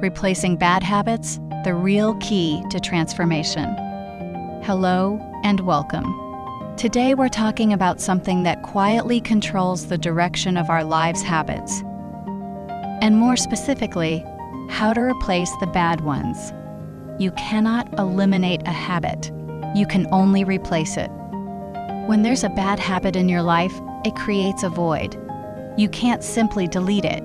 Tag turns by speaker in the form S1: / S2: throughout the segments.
S1: Replacing bad habits, the real key to transformation. Hello and welcome. Today we're talking about something that quietly controls the direction of our lives' habits. And more specifically, how to replace the bad ones. You cannot eliminate a habit. You can only replace it. When there's a bad habit in your life, it creates a void. You can't simply delete it.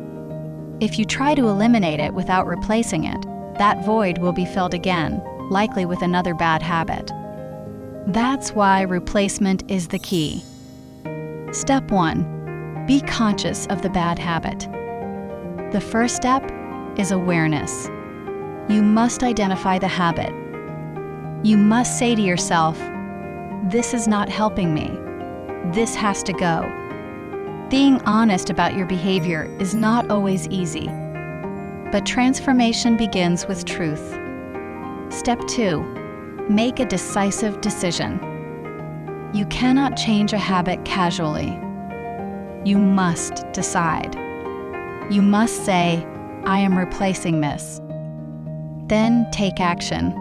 S1: If you try to eliminate it without replacing it, that void will be filled again, likely with another bad habit. That's why replacement is the key. Step 1. Be conscious of the bad habit. The first step is awareness. You must identify the habit. You must say to yourself, "This is not helping me. This has to go." Being honest about your behavior is not always easy, but transformation begins with truth. Step 2. Make a decisive decision. You cannot change a habit casually. You must decide. You must say, "I am replacing this." Then take action.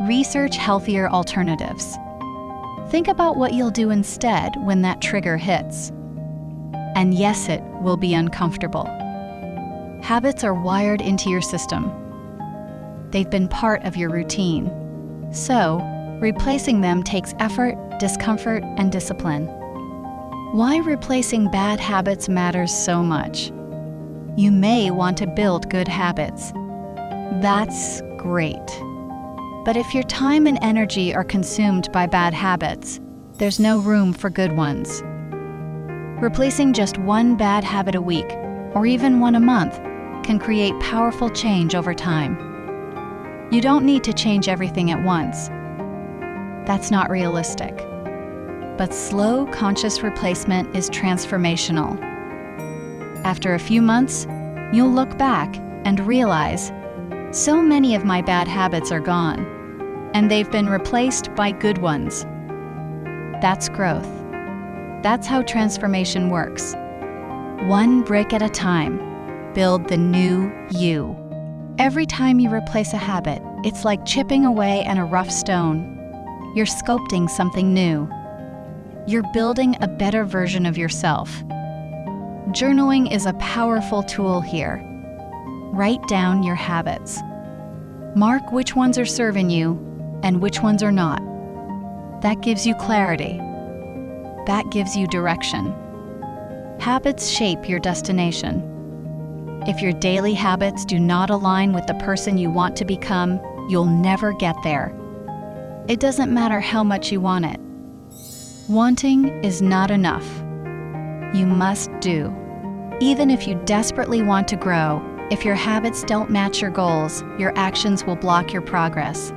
S1: Research healthier alternatives. Think about what you'll do instead when that trigger hits. And yes, it will be uncomfortable. Habits are wired into your system. They've been part of your routine. So, replacing them takes effort, discomfort, and discipline. Why replacing bad habits matters so much. You may want to build good habits. That's great. But if your time and energy are consumed by bad habits, there's no room for good ones. Replacing just one bad habit a week, or even one a month, can create powerful change over time. You don't need to change everything at once. That's not realistic. But slow, conscious replacement is transformational. After a few months, you'll look back and realize, so many of my bad habits are gone, and they've been replaced by good ones. That's growth. That's how transformation works. One brick at a time, build the new you. Every time you replace a habit, it's like chipping away at a rough stone. You're sculpting something new. You're building a better version of yourself. Journaling is a powerful tool here. Write down your habits. Mark which ones are serving you and which ones are not. That gives you clarity. That gives you direction. Habits shape your destination. If your daily habits do not align with the person you want to become, you'll never get there. It doesn't matter how much you want it. Wanting is not enough. You must do. Even if you desperately want to grow, if your habits don't match your goals, your actions will block your progress.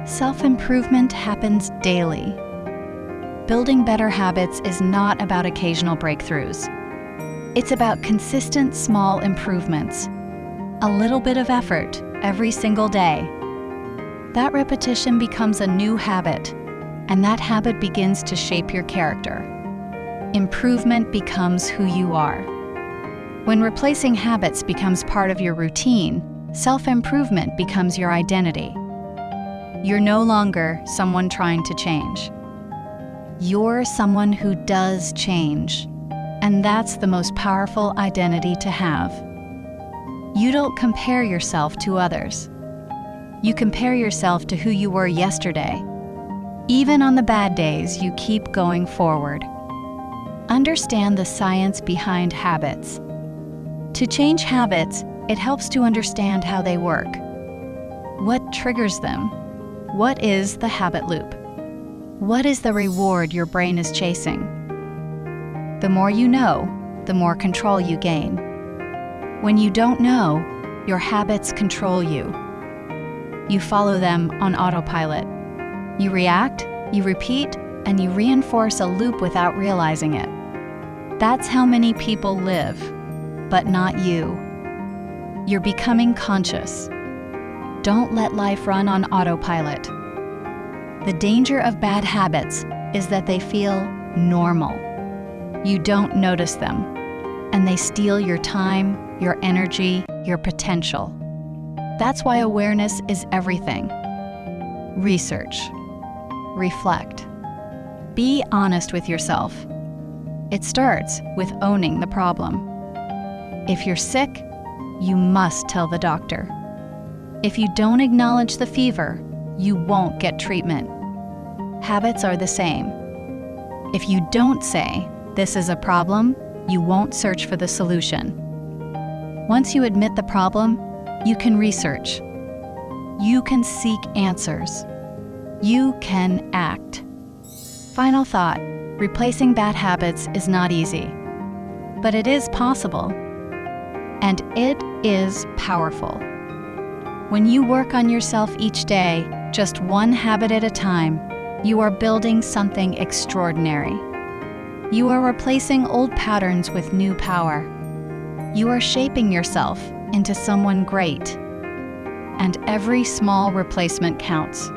S1: Self-improvement happens daily. Building better habits is not about occasional breakthroughs. It's about consistent small improvements. A little bit of effort every single day. That repetition becomes a new habit, and that habit begins to shape your character. Improvement becomes who you are. When replacing habits becomes part of your routine, self-improvement becomes your identity. You're no longer someone trying to change. You're someone who does change, and that's the most powerful identity to have. You don't compare yourself to others. You compare yourself to who you were yesterday. Even on the bad days, you keep going forward. Understand the science behind habits. To change habits, it helps to understand how they work. What triggers them? What is the habit loop? What is the reward your brain is chasing? The more you know, the more control you gain. When you don't know, your habits control you. You follow them on autopilot. You react, you repeat, and you reinforce a loop without realizing it. That's how many people live, but not you. You're becoming conscious. Don't let life run on autopilot. The danger of bad habits is that they feel normal. You don't notice them, and they steal your time, your energy, your potential. That's why awareness is everything. Research. Reflect. Be honest with yourself. It starts with owning the problem. If you're sick, you must tell the doctor. If you don't acknowledge the fever, you won't get treatment. Habits are the same. If you don't say, "This is a problem," you won't search for the solution. Once you admit the problem, you can research. You can seek answers. You can act. Final thought: replacing bad habits is not easy, but it is possible. And it is powerful. When you work on yourself each day, just one habit at a time, you are building something extraordinary. You are replacing old patterns with new power. You are shaping yourself into someone great. And every small replacement counts.